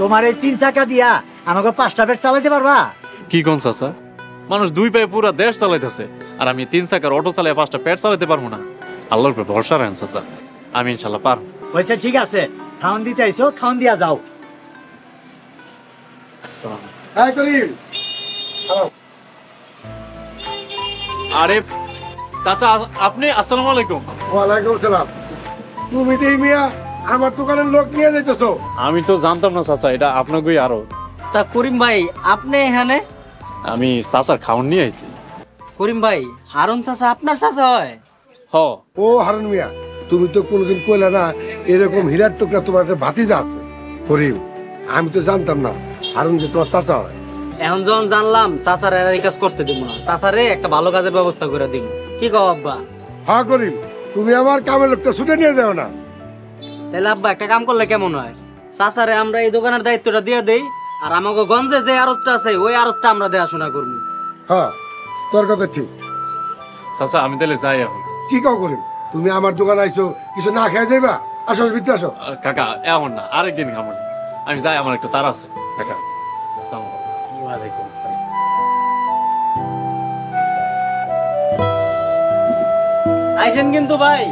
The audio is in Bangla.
তোমার এই 3 চাকা দিয়া আমাকে 5টা পেট চালাতে পারবা? কি কোন চাচা, মানুষ 2 পায়ে পুরা দেশ চালাইতেছে, আর আমি 3 চাকার অটো চালাই 5টা পেট চালাতে পারবো না? আল্লাহর উপর ভরসা রাখেন চাচা, আমি ইনশাল্লাহ পারবো। হয়েছে, ঠিক আছে, খাওয়ান দিতে আইসো, খাওয়ান দিয়া যাও। আরে চাচা আপনি, আসসালামু আলাইকুম। ওয়ালাইকুম সালাম। তুমি দেই মিয়া আমার দোকানের লোক নিয়ে যাইতেছো? আমি তো জানতাম না চাচা, এটা আপনাকেই আরো। তা করিম ভাই আপনি এখানে? আমি চাচার খাওয়ান নিয়ে আইছি। করিম ভাই, হারুন চাচা আপনার চাচা হয়? হ। ও হারুন মিয়া, তুমি তো কোনোদিন কইলা না এরকম হীরার টুকরা তোমার একটা ভাতিজা আছে। করিম, আমি তো জানতাম না হারুন যে তোমার চাচা হয়। এখন যখন জানলাম চাচার এই কাজ করতে দিব না, চাচারে একটা ভালো কাজের ব্যবস্থা করে দিব। কি কও আব্বা? হ্যাঁ করিম, তুমি আমার কামের লোকটা ছুটে নিয়ে যাও না। তাহলে আব্বা একটা কাম করলে কেমন হয়, চাচারে আমরা এই দোকানের দায়িত্বটা দিয়ে দেই, আর আমাকে গঞ্জে যে আড়তটা আছে ওই আড়তটা আমরা দেখাশোনা করবো। হ্যাঁ, তোর কথা ঠিক। চাচা আমি তাহলে যাই এখন। কি কাও করিম, তুমি আমার দোকানে আইছো, কিছু না খেয়ে যাইবা? আসো ভিতরে আসো। কাকা এমন না, আরেকদিন খাবো না, আমি যাই, আমার একটু তাড়া আছে। কাকা আসসালামু আলাইকুম। ওয়ালাইকুম আসসালাম। আইসেন কিন্তু ভাই।